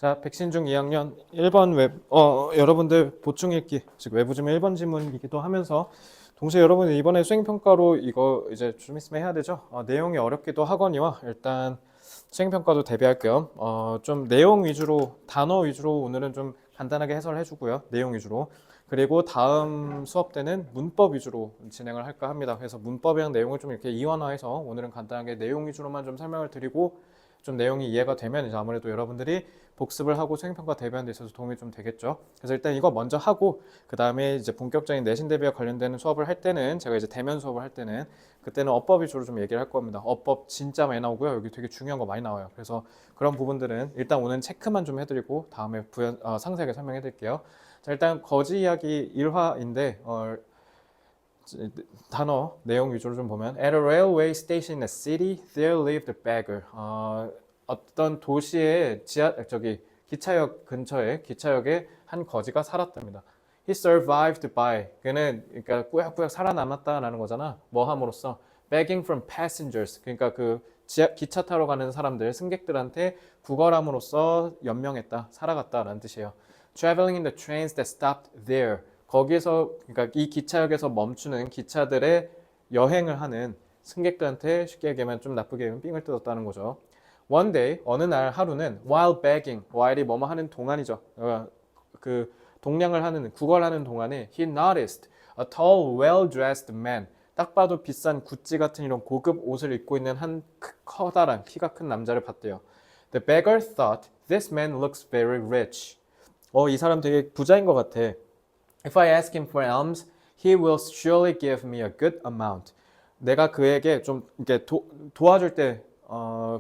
자, 백신중 2학년 1번 여러분들 보충 읽기, 즉 외부 지문 1번 지문이기도 하면서 동시에 여러분 이번에 수행평가로 이거 이제 좀 있으면 해야 되죠. 내용이 어렵기도 하거니와 일단 수행평가도 대비할 겸 좀 내용 위주로, 단어 위주로 오늘은 좀 간단하게 해설해 주고요. 내용 위주로. 그리고 다음 수업 때는 문법 위주로 진행을 할까 합니다. 그래서 문법이랑 내용을 좀 이렇게 이원화해서 오늘은 간단하게 내용 위주로만 좀 설명을 드리고 좀 내용이 이해가 되면 이제 아무래도 여러분들이 복습을 하고 수행평가 대비하는 데 있어서 도움이 좀 되겠죠. 그래서 일단 이거 먼저 하고 그 다음에 이제 본격적인 내신 대비와 관련되는 수업을 할 때는 제가 이제 대면 수업을 할 때는 그때는 어법 위주로 좀 얘기를 할 겁니다. 어법 진짜 많이 나오고요. 여기 되게 중요한 거 많이 나와요. 그래서 그런 부분들은 일단 오늘 체크만 좀 해드리고 다음에 상세하게 설명해 드릴게요. 자, 일단 거지 이야기 1화인데 단어 내용 위주로 좀 보면 At a railway station in a city, there lived a beggar. 어떤 도시의 기차역 근처에 기차역에 한 거지가 살았답니다. He survived by 그는 그러니까 꾸역꾸역 살아남았다라는 거잖아. 뭐 함으로써 begging from passengers 그러니까 기차 타러 가는 사람들 승객들한테 구걸함으로써 연명했다 살아갔다라는 뜻이에요. Traveling in the trains that stopped there 거기에서 그러니까 이 기차역에서 멈추는 기차들의 여행을 하는 승객들한테 쉽게 얘기하면 좀 나쁘게 얘기하면 삥을 뜯었다는 거죠. One day 어느 날 하루는 while begging while이 뭐뭐 하는 동안이죠. 그 동량을 하는 구걸하는 동안에 he noticed a tall well-dressed man 딱 봐도 비싼 구찌 같은 이런 고급 옷을 입고 있는 한 커다란 키가 큰 남자를 봤대요. The beggar thought this man looks very rich. 이 사람 되게 부자인 것 같아. If I ask him for alms, he will surely give me a good amount. 내가 그에게 좀 이렇게 도와줄 때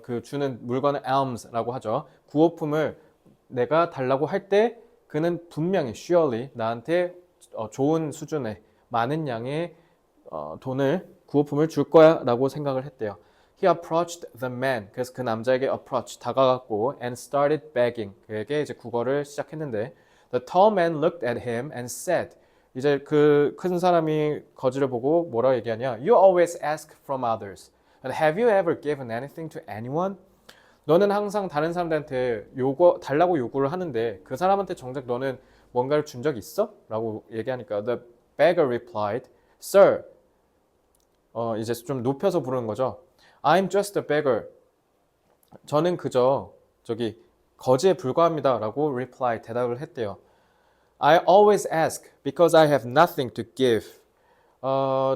그 주는 물건을 alms라고 하죠. 구호품을 내가 달라고 할 때 그는 분명히 surely 나한테 좋은 수준의 많은 양의 구호품을 줄 거야라고 생각을 했대요. He approached the man. 그래서 그 남자에게 approach 다가갔고 and started begging. 그에게 이제 국어를 시작했는데 The tall man looked at him and said. 이제 그 큰 사람이 거지를 보고 뭐라고 얘기하냐? You always ask from others. But have you ever given anything to anyone? 너는 항상 다른 사람들한테 달라고 요구를 하는데 그 사람한테 정작 너는 뭔가를 준 적 있어? 라고 얘기하니까 The beggar replied, Sir. 이제 좀 높여서 부르는 거죠. I'm just a beggar. 저는 그저 거지에 불과합니다. 라고 reply, 대답을 했대요. I always ask because I have nothing to give.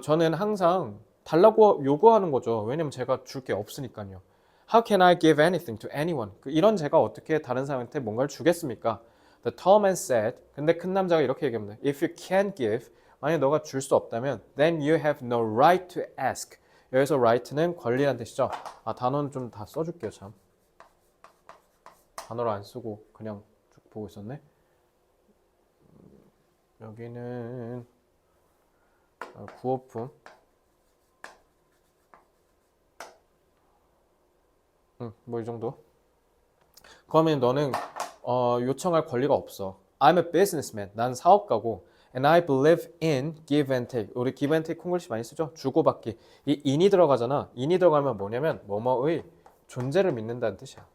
저는 항상 달라고 요구하는 거죠. 왜냐면 제가 줄 게 없으니까요. How can I give anything to anyone? 이런 제가 어떻게 다른 사람한테 뭔가를 주겠습니까? The tall man said. 근데 큰 남자가 이렇게 얘기합니다. If you can't give, 만약 너가 줄 수 없다면, then you have no right to ask. 여기서 right는 권리란 뜻이죠. 단어는 좀 다 써줄게요, 참. 단어를 안 쓰고 그냥 쭉 보고 있었네. 여기는 구호품. 뭐 이 정도. 그러면 너는 요청할 권리가 없어. I'm a businessman. 난 사업가고. And I believe in give and take. 우리 give and take 콩글씨 많이 쓰죠? 주고받기. 이 in이 들어가잖아. in이 들어가면 뭐냐면 뭐뭐의 존재를 믿는다는 뜻이야.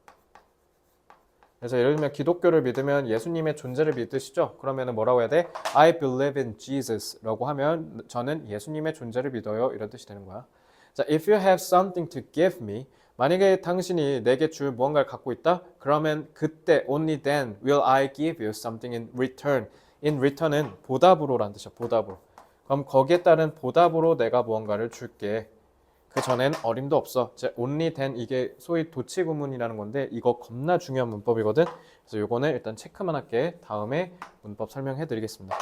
그래서 예를 들면 기독교를 믿으면 예수님의 존재를 믿으시죠? 그러면 뭐라고 해야 돼? I believe in Jesus 라고 하면 저는 예수님의 존재를 믿어요. 이런 뜻이 되는 거야. 자, if you have something to give me 만약에 당신이 내게 줄 무언가를 갖고 있다? 그러면 그때 only then will I give you something in return. in return은 보답으로라는 뜻이야. 보답으로. 그럼 거기에 따른 보답으로 내가 무언가를 줄게. 그 전엔 어림도 없어. only then 이게 소위 도치 구문이라는 건데 이거 겁나 중요한 문법이거든. 그래서 요거는 일단 체크만 할게. 다음에 문법 설명해 드리겠습니다.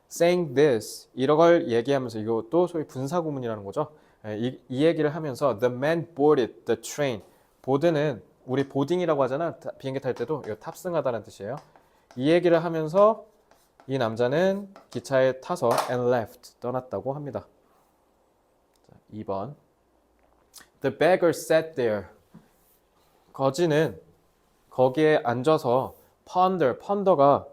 saying this 이걸 얘기하면서 이것도 소위 분사 구문이라는 거죠. 이 얘기를 하면서 the man boarded the train. 보드는 우리 보딩이라고 하잖아. 비행기 탈 때도 이거 탑승하다는 뜻이에요. 이 얘기를 하면서 이 남자는 기차에 타서 and left 떠났다고 합니다. 2번 The beggar sat there. 거지는 거기에 앉아서 ponder가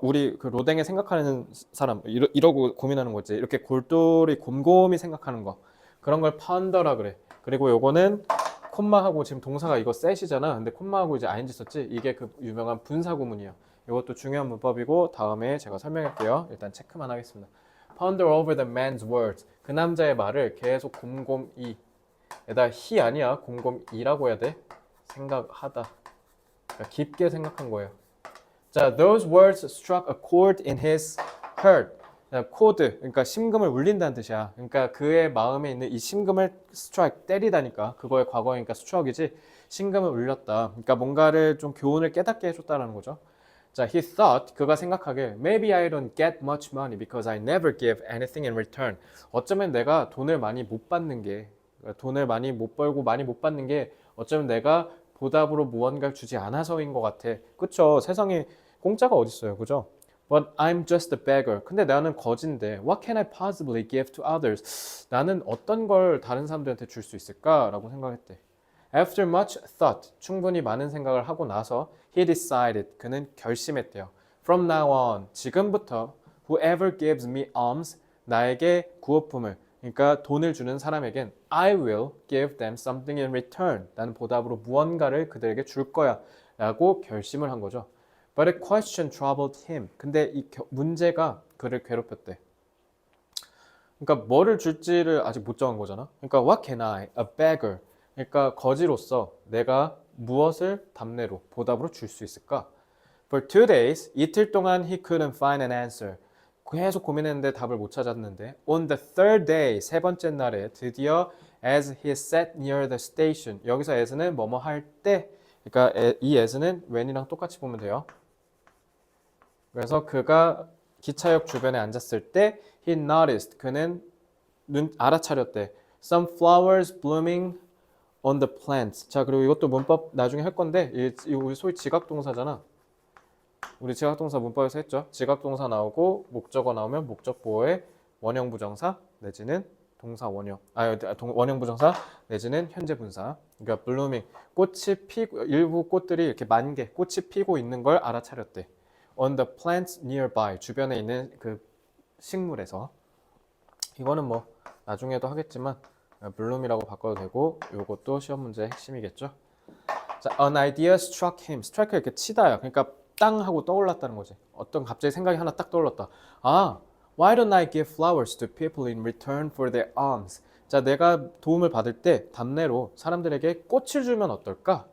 우리 그 로댕에 생각하는 사람 이러고 고민하는 거지. 이렇게 골똘히 곰곰이 생각하는 거. 그런 걸 ponder라 그래. 그리고 요거는 콤마하고 지금 동사가 이거 set이잖아. 근데 콤마하고 이제 ing 썼지. 이게 그 유명한 분사 구문이에요. 이것도 중요한 문법이고 다음에 제가 설명할게요. 일단 체크만 하겠습니다. Ponder over the man's words. 그 남자의 말을 계속 곰곰이. 에다 he 아니야. 곰곰이라고 해야 돼. 생각하다. 그러니까 깊게 생각한 거예요. 자, those words struck a chord in his heart. 코드, 그러니까 심금을 울린다는 뜻이야. 그러니까 그의 마음에 있는 이 심금을 strike, 때리다니까. 그거의 과거니까 struck이지. 심금을 울렸다. 그러니까 뭔가를 좀 교훈을 깨닫게 해줬다는 거죠. 자, he thought, 그가 생각하길 maybe I don't get much money because I never give anything in return. 어쩌면 내가 돈을 많이 못 받는 게, 돈을 많이 못 벌고 많이 못 받는 게 어쩌면 내가 보답으로 무언가를 주지 않아서인 것 같아. 그쵸? 세상에 공짜가 어딨어요. 그죠? But I'm just a beggar. 근데 나는 거지인데 What can I possibly give to others? 나는 어떤 걸 다른 사람들한테 줄 수 있을까? 라고 생각했대. After much thought, 충분히 많은 생각을 하고 나서 he decided, 그는 결심했대요. From now on, 지금부터 whoever gives me alms, 나에게 구호품을, 그러니까 돈을 주는 사람에겐 I will give them something in return. 나는 보답으로 무언가를 그들에게 줄 거야. 라고 결심을 한 거죠. But a question troubled him. 근데 이 문제가 그를 괴롭혔대. 그러니까 뭐를 줄지를 아직 못 정한 거잖아. 그러니까 what can I, a beggar. 그러니까 거지로서 내가 무엇을 답례로, 보답으로 줄 수 있을까? For 2 days, 이틀 동안 he couldn't find an answer. 계속 고민했는데 답을 못 찾았는데 On the third day, 세 번째 날에 드디어 as he sat near the station. 여기서 as는 뭐뭐 할 때, 그러니까 이 as는 when이랑 똑같이 보면 돼요. 그래서 그가 기차역 주변에 앉았을 때 he noticed, 그는 알아차렸대. Some flowers blooming on the plants. 자, 그리고 이것도 문법 나중에 할 건데 이 우리 소위 지각동사잖아. 우리 지각동사 문법에서 했죠. 지각동사 나오고 목적어 나오면 목적보어의 원형부정사 내지는 동사 원형. 원형부정사 내지는 현재 분사. 그러니까 blooming, 꽃이 피고 일부 꽃들이 이렇게 만개, 꽃이 피고 있는 걸 알아차렸대. On the plants nearby, 주변에 있는 그 식물에서. 이거는 뭐 나중에도 하겠지만 bloom이라고 바꿔도 되고 이것도 시험 문제의 핵심이겠죠. 자, an idea struck him. strike를 이렇게 치다야. 그러니까 땅 하고 떠올랐다는 거지. 어떤 갑자기 생각이 하나 딱 떠올랐다. 아, why don't I give flowers to people in return for their alms? 자, 내가 도움을 받을 때 답례로 사람들에게 꽃을 주면 어떨까?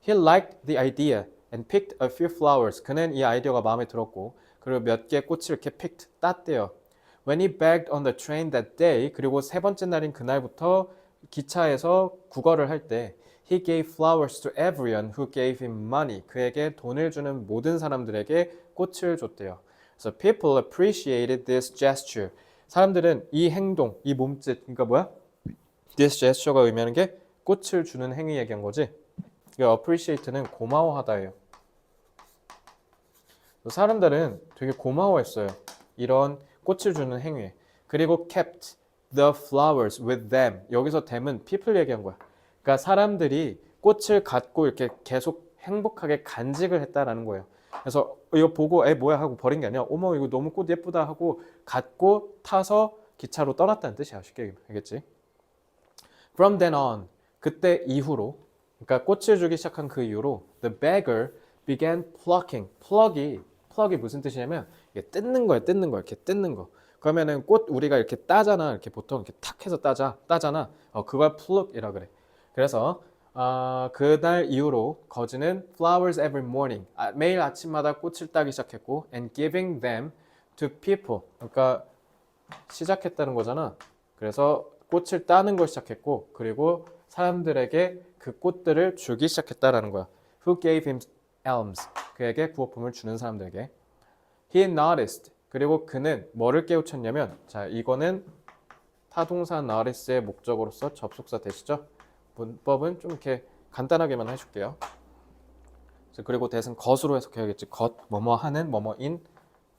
He liked the idea and picked a few flowers. 그는 이 아이디어가 마음에 들었고 그리고 몇 개의 꽃을 이렇게 picked, 땄대요. When he begged on the train that day, 그리고 세 번째 날인 그날부터 기차에서 구걸을 할 때 He gave flowers to everyone who gave him money. 그에게 돈을 주는 모든 사람들에게 꽃을 줬대요. So people appreciated this gesture. 사람들은 이 행동, 이 몸짓, 그러니까 뭐야? This gesture가 의미하는 게 꽃을 주는 행위 얘기한 거지. 그러니까 appreciate는 고마워하다예요. 사람들은 되게 고마워했어요. 이런 꽃을 주는 행위에. 그리고 kept the flowers with them. 여기서 them은 people 얘기한 거야. 그러니까 사람들이 꽃을 갖고 이렇게 계속 행복하게 간직을 했다라는 거예요. 그래서 이거 보고 뭐야 하고 버린 게 아니라 어머 이거 너무 꽃 예쁘다 하고 갖고 타서 기차로 떠났다는 뜻이야. 쉽게 알겠지? From then on, 그때 이후로, 그러니까 꽃을 주기 시작한 그 이후로 the beggar began plucking. pluck이 무슨 뜻이냐면 이게 뜯는 거야, 이렇게 뜯는 거. 그러면은 꽃 우리가 이렇게 따잖아, 이렇게 보통 이렇게 탁 해서 따잖아. 그걸 pluck이라 그래. 그래서 그날 이후로 거지는 flowers every morning, 매일 아침마다 꽃을 따기 시작했고 and giving them to people, 그러니까 시작했다는 거잖아. 그래서 꽃을 따는 걸 시작했고 그리고 사람들에게 그 꽃들을 주기 시작했다라는 거야. Who gave him alms, 그에게 구호품을 주는 사람들에게. He noticed, 그리고 그는 뭐를 깨우쳤냐면, 자 이거는 타동사 notice의 목적어로서 접속사 되시죠? 문법은 좀 이렇게 간단하게만 해줄게요. 그리고 that은 것으로 해석해야겠지. 것, 뭐뭐 하는, 뭐뭐인,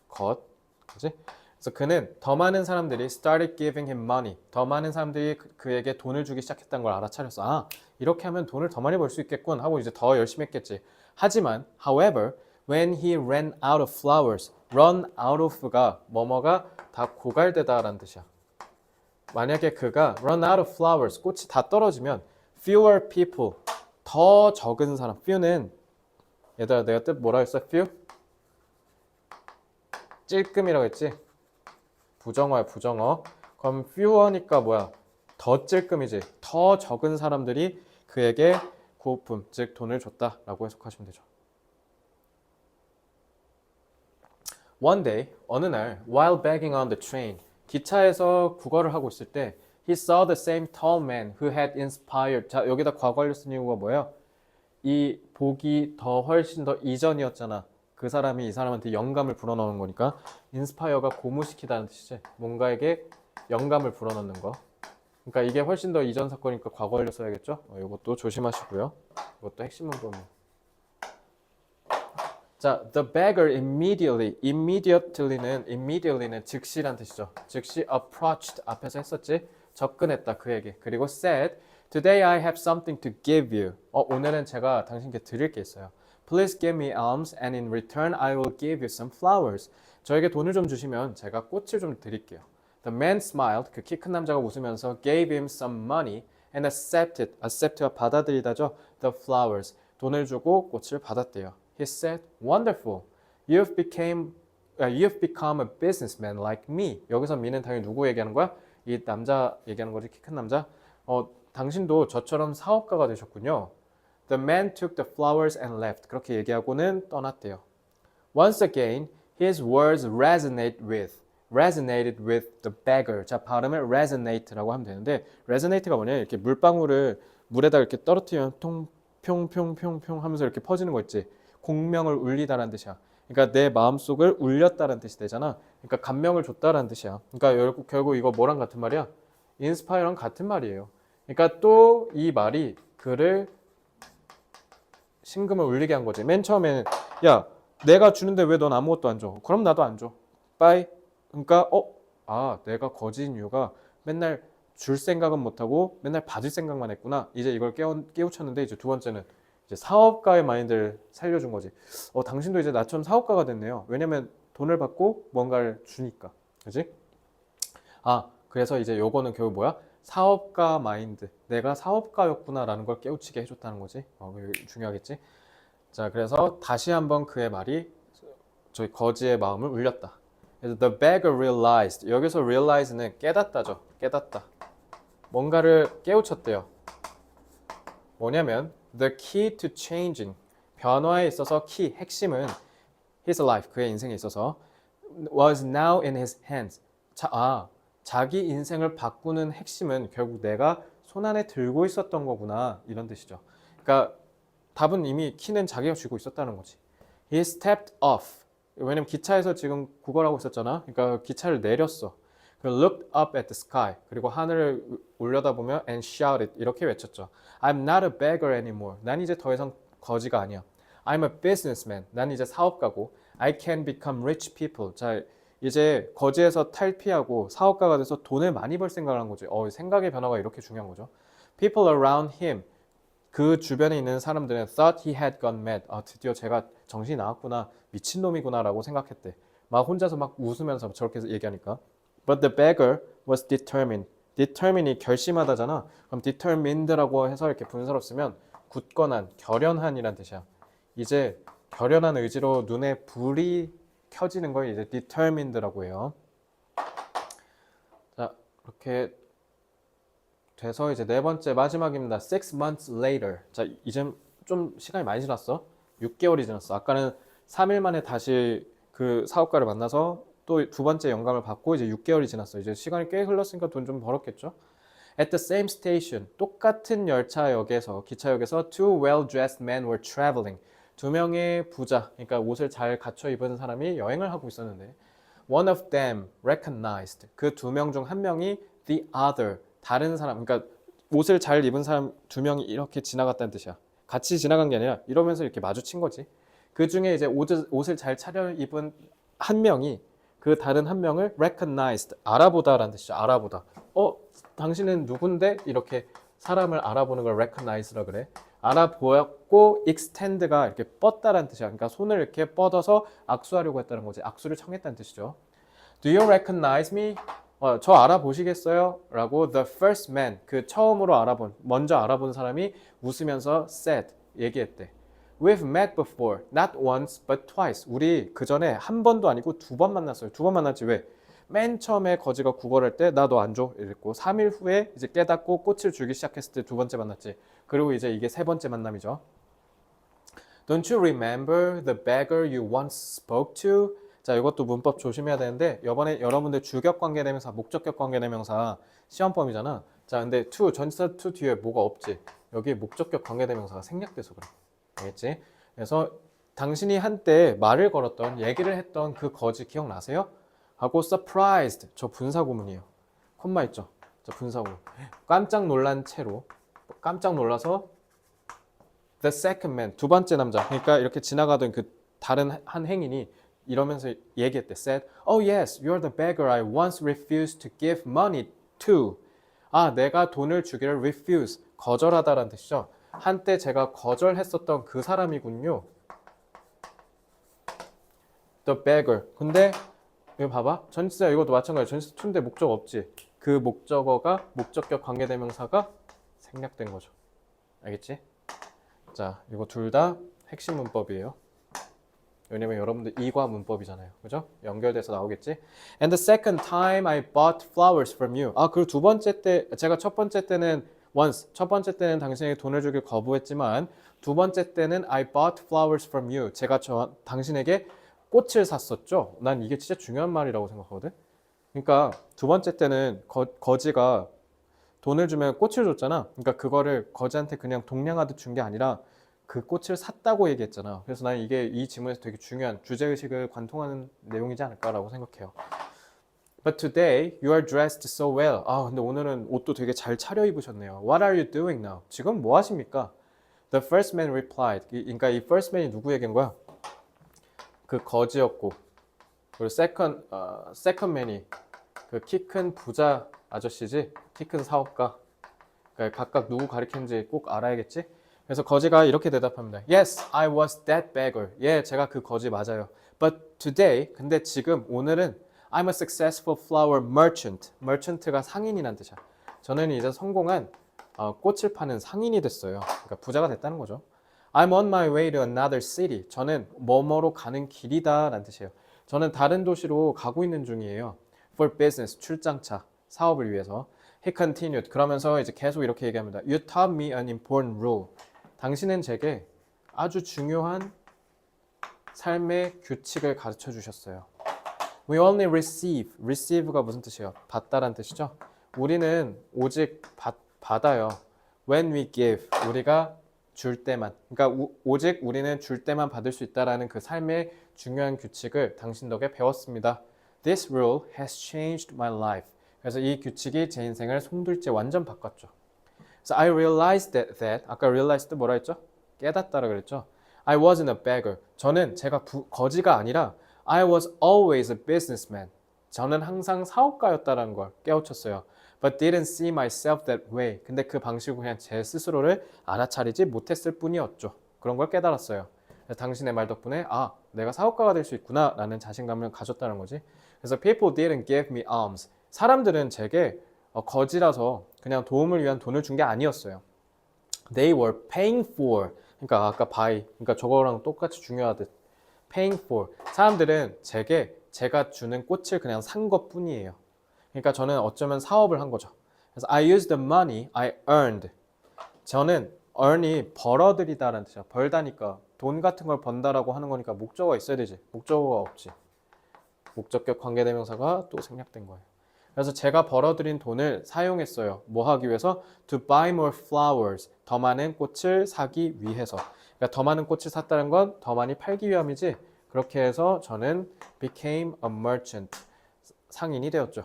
것, 그지? 그래서 그는 더 많은 사람들이 started giving him money. 더 많은 사람들이 그에게 돈을 주기 시작했다는 걸 알아차렸어. 아, 이렇게 하면 돈을 더 많이 벌 수 있겠군 하고 이제 더 열심히 했겠지. 하지만, however, when he ran out of flowers, run out of가 뭐뭐가 다 고갈되다라는 뜻이야. 만약에 그가 run out of flowers, 꽃이 다 떨어지면 fewer people. 더 적은 사람. few는 얘들아 내가 뜻 뭐라 했어? few? 찔끔이라고 했지? 부정어야 부정어. 그럼 fewer니까 뭐야? 더 찔끔이지. 더 적은 사람들이 그에게 구호품, 즉 돈을 줬다라고 해석하시면 되죠. One day, 어느 날, while begging on the train, 기차에서 국어를 하고 있을 때 he saw the same tall man who had inspired. 자, 여기다 과거를 쓴 이유가 뭐예요? 이 복이 더 훨씬 더 이전이었잖아. 그 사람이 이 사람한테 영감을 불어넣는 거니까 inspire가 고무시키다는 뜻이지. 뭔가에게 영감을 불어넣는 거. 그러니까 이게 훨씬 더 이전 사건이니까 과거를 써야겠죠? 이것도 조심하시고요. 이것도 핵심 문법이에요. 자, the beggar immediately는 즉시란 뜻이죠. 즉시 approached 앞에서 했었지. 접근했다 그에게. 그리고 said, today I have something to give you. 오늘은 제가 당신께 드릴 게 있어요. Please give me alms and in return I will give you some flowers. 저에게 돈을 좀 주시면 제가 꽃을 좀 드릴게요. The man smiled. 그 키 큰 남자가 웃으면서 gave him some money and accepted가 받아들이다죠. The flowers. 돈을 주고 꽃을 받았대요. He said, wonderful. You've become a businessman like me. 여기서 me는 당연히 누구 얘기하는 거야? 이 남자 얘기하는 거지, 키 큰 남자. 당신도 저처럼 사업가가 되셨군요. The man took the flowers and left. 그렇게 얘기하고는 떠났대요. Once again, his words resonated with the beggar. 자, 발음을 resonate라고 하면 되는데 resonate가 뭐냐? 이렇게 물방울을 물에다 이렇게 떨어뜨리면 통평평평평 하면서 이렇게 퍼지는 거 있지. 공명을 울리다라는 뜻이야. 그러니까 내 마음속을 울렸다라는 뜻이 되잖아. 그러니까 감명을 줬다라는 뜻이야. 그러니까 결국 이거 뭐랑 같은 말이야? inspire랑 같은 말이에요. 그러니까 또 이 말이 그를 심금을 울리게 한 거지. 맨 처음에는 야, 내가 주는데 왜 넌 아무것도 안 줘? 그럼 나도 안 줘. 빠이. 그러니까 내가 거지인 이유가 맨날 줄 생각은 못하고 맨날 받을 생각만 했구나. 이제 이걸 깨우쳤는데 이제 두 번째는 이제 사업가의 마인드를 살려준 거지. 당신도 이제 나처럼 사업가가 됐네요. 왜냐면 돈을 받고 뭔가를 주니까. 그지? 그래서 이제 요거는 결국 뭐야? 사업가 마인드. 내가 사업가였구나라는 걸 깨우치게 해줬다는 거지. 중요하겠지? 자, 그래서 다시 한번 그의 말이 저희 거지의 마음을 울렸다. 그래서 the beggar realized. 여기서 realize는 깨닫다죠. 깨닫다. 뭔가를 깨우쳤대요. 뭐냐면 the key to changing. 변화에 있어서 키, 핵심은 his life, 그의 인생에 있어서 was now in his hands. 자기 인생을 바꾸는 핵심은 결국 내가 손안에 들고 있었던 거구나. 이런 뜻이죠. 그러니까 답은 이미 키는 자기가 쥐고 있었다는 거지. He stepped off. 왜냐면 기차에서 지금 구걸하고 있었잖아. 그러니까 기차를 내렸어. Looked up at the sky. 그리고 하늘을 올려다보며 and shouted. 이렇게 외쳤죠. I'm not a beggar anymore. 난 이제 더 이상 거지가 아니야. I'm a businessman. 난 이제 사업가고 I can become rich people. 자, 이제 거지에서 탈피하고 사업가가 돼서 돈을 많이 벌 생각을 한 거지. 생각의 변화가 이렇게 중요한 거죠. People around him. 그 주변에 있는 사람들은 thought he had gone mad. 드디어 제가 정신이 나갔구나. 미친놈이구나 라고 생각했대. 막 혼자서 막 웃으면서 저렇게 얘기하니까. But the beggar was determined. determine이 결심하다잖아. 그럼 determined라고 해서 이렇게 분사로 쓰면 굳건한, 결연한이란 뜻이야. 이제 결연한 의지로 눈에 불이 켜지는 걸 이제 determined라고 해요. 자, 이렇게 돼서 이제 네 번째 마지막입니다. 6 months later. 자, 이제 좀 시간이 많이 지났어. 6개월이 지났어. 아까는 3일 만에 다시 그 사업가를 만나서 또 두 번째 영감을 받고 이제 6개월이 지났어. 이제 시간이 꽤 흘렀으니까 돈 좀 벌었겠죠. At the same station, 똑같은 열차역에서, 기차역에서 two well-dressed men were traveling. 두 명의 부자, 그러니까 옷을 잘 갖춰 입은 사람이 여행을 하고 있었는데 one of them recognized. 그 두 명 중 한 명이 the other, 다른 사람, 그러니까 옷을 잘 입은 사람 두 명이 이렇게 지나갔다는 뜻이야. 같이 지나간 게 아니라 이러면서 이렇게 마주친 거지. 그 중에 이제 옷을 잘 차려 입은 한 명이 그 다른 한 명을 recognized, 알아보다라는 뜻이죠. 알아보다. 당신은 누군데? 이렇게 사람을 알아보는 걸 recognize라 그래. 알아보았고 extend가 이렇게 뻗다라는 뜻이야. 그러니까 손을 이렇게 뻗어서 악수하려고 했다는 거지. 악수를 청했다는 뜻이죠. Do you recognize me? 저 알아보시겠어요? 라고 the first man, 그 처음으로 먼저 알아본 사람이 웃으면서 said, 얘기했대. We've met before, not once, but twice. 우리 그 전에 한 번도 아니고 두 번 만났어요. 두 번 만났지 왜? 맨 처음에 거지가 구걸할 때 나 너 안 줘 이랬고 3일 후에 이제 깨닫고 꽃을 주기 시작했을 때 두 번째 만났지. 그리고 이제 이게 세 번째 만남이죠. Don't you remember the beggar you once spoke to? 자, 이것도 문법 조심해야 되는데 이번에 여러분들 주격 관계대명사, 목적격 관계대명사 시험범위잖아. 자, 근데 to, 전치사 to 뒤에 뭐가 없지. 여기 목적격 관계대명사가 생략돼서 그래. 알겠지? 그래서 당신이 한때 말을 걸었던, 얘기를 했던 그 거지 기억나세요? 하고 surprised, 저 분사구문이에요. 콤마 있죠? 저 분사구문. 깜짝 놀란 채로, 깜짝 놀라서 the second man, 두 번째 남자. 그러니까 이렇게 지나가던 그 다른 한 행인이 이러면서 얘기했대. said, oh yes, you're the beggar I once refused to give money to. 아, 내가 돈을 주기를 refuse, 거절하다라는 뜻이죠. 한때 제가 거절했었던 그 사람이군요. The beggar. 근데 이거 봐봐. 전치사 이것도 마찬가지야. 전치사 to인데 목적 없지. 그 목적어가 목적격 관계대명사가 생략된 거죠. 알겠지? 자, 이거 둘 다 핵심 문법이에요. 왜냐면 여러분들 이과 문법이잖아요. 그죠? 연결돼서 나오겠지? And the second time I bought flowers from you. 아, 그리고 두 번째 때, 제가 첫 번째 때는 once, 첫 번째 때는 당신에게 돈을 주길 거부했지만 두 번째 때는 I bought flowers from you. 제가 당신에게 꽃을 샀었죠? 난 이게 진짜 중요한 말이라고 생각하거든? 그러니까 두 번째 때는 거지가 돈을 주면 꽃을 줬잖아. 그러니까 그거를 거지한테 그냥 동냥하듯 준 게 아니라 그 꽃을 샀다고 얘기했잖아. 그래서 난 이게 이 지문에서 되게 중요한 주제의식을 관통하는 내용이지 않을까라고 생각해요. But today you are dressed so well. 아, 근데 오늘은 옷도 되게 잘 차려입으셨네요. What are you doing now? 지금 뭐 하십니까? The first man replied. 그러니까 이 first man이 누구 얘기인 거야? 그 거지였고, 그리고 second man이 그 키 큰 부자 아저씨지, 키 큰 사업가. 그러니까 각각 누구 가리키는지 꼭 알아야겠지. 그래서 거지가 이렇게 대답합니다. Yes, I was that beggar. 예, 제가 그 거지 맞아요. But today, 근데 지금 오늘은 I'm a successful flower merchant. merchant가 상인이란 뜻이야. 저는 이제 성공한 꽃을 파는 상인이 됐어요. 그러니까 부자가 됐다는 거죠. I'm on my way to another city. 저는 뭐뭐로 가는 길이다 라는 뜻이에요. 저는 다른 도시로 가고 있는 중이에요. For business, 출장차, 사업을 위해서. He continued. 그러면서 이제 계속 이렇게 얘기합니다. You taught me an important rule. 당신은 제게 아주 중요한 삶의 규칙을 가르쳐 주셨어요. We only receive. receive가 무슨 뜻이에요? 받다란 뜻이죠. 우리는 오직 받아요. When we give. 우리가 줄 때만. 그러니까 오직 우리는 줄 때만 받을 수 있다라는 그 삶의 중요한 규칙을 당신 덕에 배웠습니다. This rule has changed my life. 그래서 이 규칙이 제 인생을 송두리째 완전 바꿨죠. So I realized that 아까 realized 뭐라 했죠? 깨닫다라 그랬죠. I wasn't a beggar. 저는 제가 거지가 아니라 I was always a businessman. 저는 항상 사업가였다라는 걸 깨우쳤어요. But didn't see myself that way. 근데 그 방식으로 그냥 제 스스로를 알아차리지 못했을 뿐이었죠. 그런 걸 깨달았어요. 그래서 당신의 말 덕분에 내가 사업가가 될 수 있구나 라는 자신감을 가졌다는 거지. 그래서 people didn't give me alms. 사람들은 제게 거지라서 그냥 도움을 위한 돈을 준 게 아니었어요. They were paying for. 그러니까 아까 buy. 그러니까 저거랑 똑같이 중요하듯. paying for. 사람들은 제가 주는 꽃을 그냥 산 것뿐이에요. 그러니까 저는 어쩌면 사업을 한 거죠. 그래서 I used the money I earned. 저는 earn이 벌어들이다라는 뜻이야. 벌다니까 돈 같은 걸 번다라고 하는 거니까 목적어가 있어야 되지. 목적어가 없지. 목적격 관계대명사가 또 생략된 거예요. 그래서 제가 벌어들인 돈을 사용했어요. 뭐 하기 위해서? To buy more flowers. 더 많은 꽃을 사기 위해서. 그러니까 더 많은 꽃을 샀다는 건 더 많이 팔기 위함이지. 그렇게 해서 저는 became a merchant. 상인이 되었죠.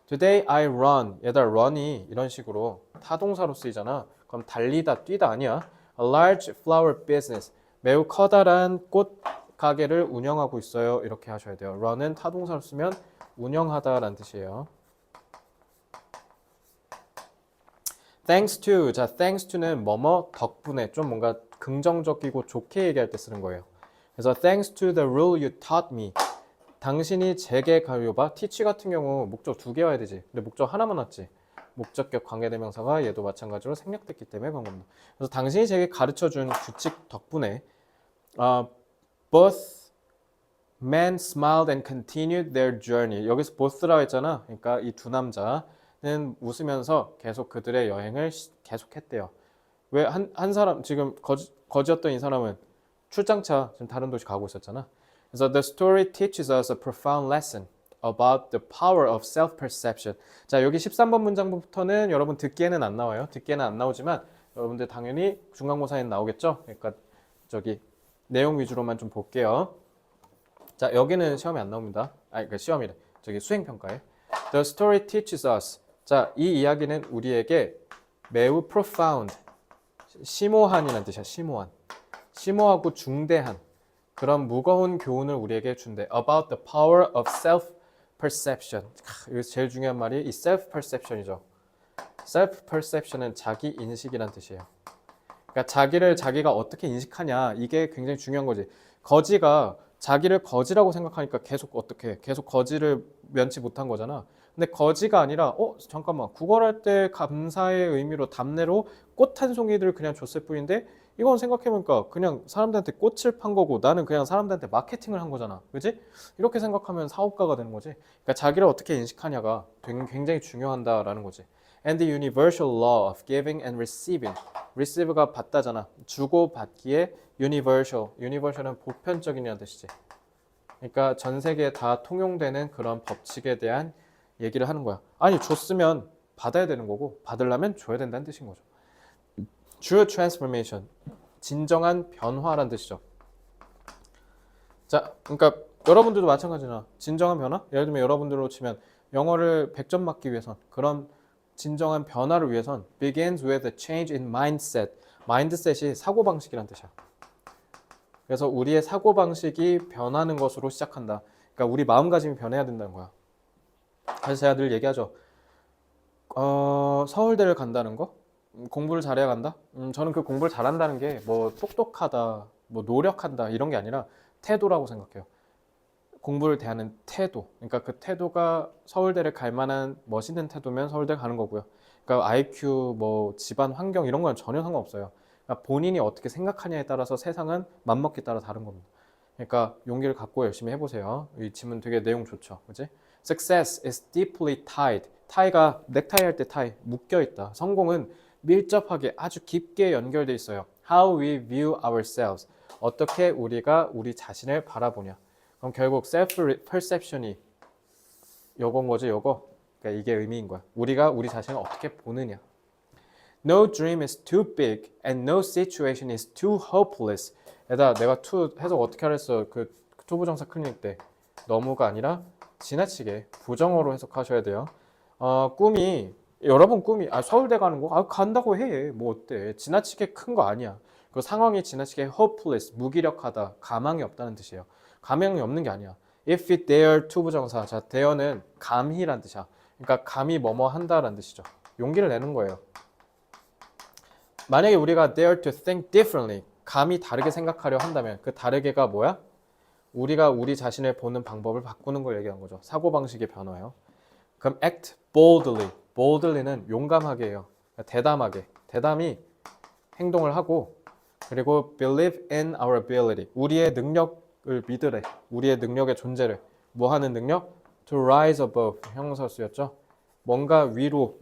Today I run. 얘들아, run이 이런 식으로 타동사로 쓰이잖아. 그럼 달리다, 뛰다 아니야. A large flower business. 매우 커다란 꽃 가게를 운영하고 있어요. 이렇게 하셔야 돼요. run은 타동사로 쓰면 운영하다라는 뜻이에요. Thanks to. 자, thanks to는 뭐뭐 덕분에 좀 뭔가 긍정적이고 좋게 얘기할 때 쓰는 거예요. 그래서 thanks to the rule you taught me. 당신이 제게 가요봐. teach 같은 경우 목적 두 개 와야 되지. 근데 목적 하나만 왔지. 목적격 관계대명사가 얘도 마찬가지로 생략됐기 때문에 그런 겁니다. 그래서 당신이 제게 가르쳐준 규칙 덕분에 both men smiled and continued their journey. 여기서 both라고 했잖아. 그러니까 이 두 남자는 웃으면서 계속 그들의 여행을 계속했대요. 왜 한 사람 지금 거지였던 이 사람은 출장차 지금 다른 도시 가고 있었잖아. 그래서 the story teaches us a profound lesson about the power of self-perception. 자, 여기 13번 문장부터는 여러분 듣기에는 안 나와요. 듣기에는 안 나오지만 여러분들 당연히 중간고사에는 나오겠죠. 그러니까 저기 내용 위주로만 좀 볼게요. 자, 여기는 시험에 안 나옵니다. 그러니까 시험이래. 저기 수행평가에. The story teaches us. 자, 이 이야기는 우리에게 매우 profound, 심오한이라는 뜻이야. 심오한. 심오하고 중대한 그런 무거운 교훈을 우리에게 준대. About the power of self-perception. 여기서 제일 중요한 말이 이 self-perception이죠. self-perception은 자기 인식이란 뜻이에요. 그러니까 자기를 자기가 어떻게 인식하냐 이게 굉장히 중요한 거지. 거지가 자기를 거지라고 생각하니까 계속 거지를 면치 못한 거잖아. 근데 거지가 아니라 잠깐만 구걸할 때 감사의 의미로 답례로 꽃 한 송이를 그냥 줬을 뿐인데 이건 생각해보니까 그냥 사람들한테 꽃을 판 거고 나는 그냥 사람들한테 마케팅을 한 거잖아. 그지? 이렇게 생각하면 사업가가 되는 거지. 그러니까 자기를 어떻게 인식하냐가 굉장히 중요하다라는 거지. And the universal law of giving and receiving. receive가 받다잖아. 주고 받기에 universal. universal은 보편적인이라는 뜻이지. 그러니까 전 세계에 다 통용되는 그런 법칙에 대한 얘기를 하는 거야. 아니 줬으면 받아야 되는 거고 받으려면 줘야 된다는 뜻인 거죠. True transformation. 진정한 변화라는 뜻이죠. 자, 그러니까 여러분들도 마찬가지나 진정한 변화? 예를 들면 여러분들로 치면 영어를 100점 맞기 위해선 그런 진정한 변화를 위해선 begins with a change in mindset. mindset이 사고방식이란 뜻이야. 그래서 우리의 사고방식이 변하는 것으로 시작한다. 그러니까 우리 마음가짐이 변해야 된다는 거야. 그래서 제가 늘 얘기하죠. 서울대를 간다는 거? 공부를 잘해야 간다? 저는 그 공부를 잘한다는 게 뭐 똑똑하다, 뭐 노력한다 이런 게 아니라 태도라고 생각해요. 공부를 대하는 태도. 그러니까 그 태도가 서울대를 갈 만한 멋있는 태도면 서울대 가는 거고요. 그러니까 IQ, 뭐 집안 환경 이런 건 전혀 상관없어요. 그러니까 본인이 어떻게 생각하냐에 따라서 세상은 맘먹기에 따라 다른 겁니다. 그러니까 용기를 갖고 열심히 해보세요. 이 질문 되게 내용 좋죠. 그지? Success is deeply tied. tie가 넥타이 할 때 tie, 묶여 있다. 성공은 밀접하게 아주 깊게 연결돼 있어요. How we view ourselves. 어떻게 우리가 우리 자신을 바라보냐. 그럼 결국 self-perception이 요건 거지, 요거. 그러니까 이게 의미인 거야. 우리가 우리 자신을 어떻게 보느냐. No dream is too big and no situation is too hopeless. 에다 내가 to 해석 어떻게 하랬어? 그 투부정사 클리닉 때. 너무가 아니라 지나치게 부정어로 해석하셔야 돼요. 여러분 꿈이 서울대 가는 거 간다고 해. 뭐 어때? 지나치게 큰 거 아니야. 그 상황이 지나치게 hopeless, 무기력하다, 가망이 없다는 뜻이에요. 가망이 없는 게 아니야. If it dare to 부정사. 자, dare는 감히란 뜻이야. 그러니까 감히 뭐뭐 한다라는 뜻이죠. 용기를 내는 거예요. 만약에 우리가 dare to think differently, 감히 다르게 생각하려 한다면 그 다르게가 뭐야? 우리가 우리 자신을 보는 방법을 바꾸는 걸 얘기한 거죠. 사고방식의 변화예요. 그럼 act boldly. boldly는 용감하게 해요. 대담하게. 대담히 행동을 하고 그리고 believe in our ability. 우리의 능력을 믿으래. 우리의 능력의 존재를. 뭐 하는 능력? to rise above. 형용사 쓰였죠. 뭔가 위로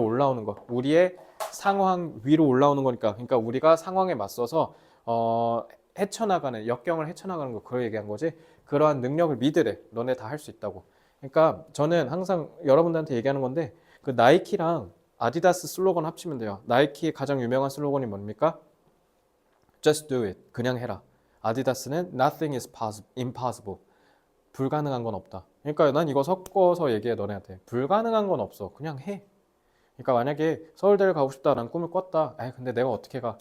올라오는 거. 우리의 상황 위로 올라오는 거니까. 그러니까 우리가 상황에 맞서서 헤쳐나가는, 역경을 헤쳐나가는 거, 그걸 얘기한 거지. 그러한 능력을 믿으래. 너네 다 할 수 있다고. 그러니까 저는 항상 여러분들한테 얘기하는 건데 그 나이키랑 아디다스 슬로건 합치면 돼요. 나이키의 가장 유명한 슬로건이 뭡니까? Just do it. 그냥 해라. 아디다스는 Nothing is impossible. 불가능한 건 없다. 그러니까 난 이거 섞어서 얘기해 너네한테. 불가능한 건 없어. 그냥 해. 그러니까 만약에 서울대를 가고 싶다라는 꿈을 꿨다. 근데 내가 어떻게 가?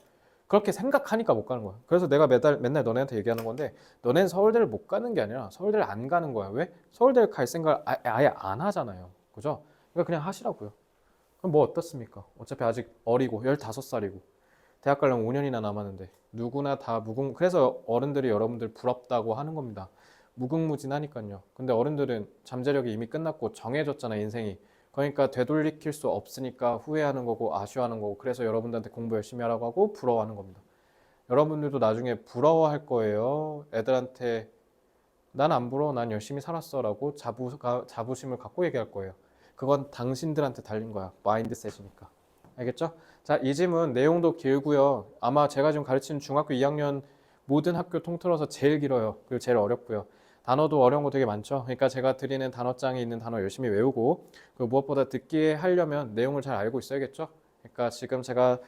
그렇게 생각하니까 못 가는 거야. 그래서 내가 맨날 너네한테 얘기하는 건데 너네는 서울대를 못 가는 게 아니라 서울대를 안 가는 거야. 왜? 서울대를 갈 생각을 아예 안 하잖아요. 그죠? 그러니까 그냥 하시라고요. 그럼 뭐 어떻습니까? 어차피 아직 어리고 15살이고 대학 가려면 5년이나 남았는데 누구나 다 그래서 어른들이 여러분들 부럽다고 하는 겁니다. 무궁무진하니까요. 근데 어른들은 잠재력이 이미 끝났고 정해졌잖아, 인생이. 그러니까 되돌이킬 수 없으니까 후회하는 거고 아쉬워하는 거고 그래서 여러분들한테 공부 열심히 하라고 하고 부러워하는 겁니다. 여러분들도 나중에 부러워할 거예요. 애들한테 난 안 부러워, 난 열심히 살았어 라고 자부심을 갖고 얘기할 거예요. 그건 당신들한테 달린 거야. 마인드셋이니까. 알겠죠? 자, 이 질문 내용도 길고요. 아마 제가 지금 가르치는 중학교 2학년 모든 학교 통틀어서 제일 길어요. 그리고 제일 어렵고요. 단어도 어려운 거 되게 많죠. 그러니까 제가 드리는 단어장에 있는 단어 열심히 외우고 그리고 무엇보다 듣기에 하려면 내용을 잘 알고 있어야겠죠. 그러니까 지금 제가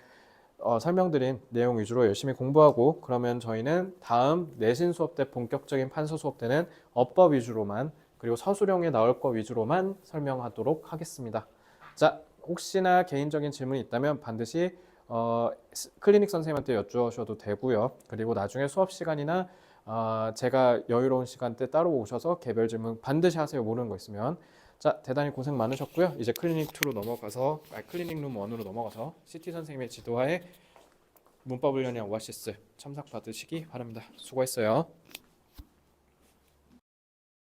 설명드린 내용 위주로 열심히 공부하고 그러면 저희는 다음 내신 수업 때 본격적인 판서 수업 때는 어법 위주로만 그리고 서술형에 나올 거 위주로만 설명하도록 하겠습니다. 자, 혹시나 개인적인 질문이 있다면 반드시 클리닉 선생님한테 여쭈셔도 되고요. 그리고 나중에 수업 시간이나 제가 여유로운 시간대 따로 오셔서 개별 질문 반드시 하세요. 모르는 거 있으면. 자, 대단히 고생 많으셨고요. 이제 클리닉 2로 넘어가서 클리닉 룸 1으로 넘어가서 CT 선생님의 지도하에 문법 훈련이랑 오아시스 첨삭 받으시기 바랍니다. 수고했어요.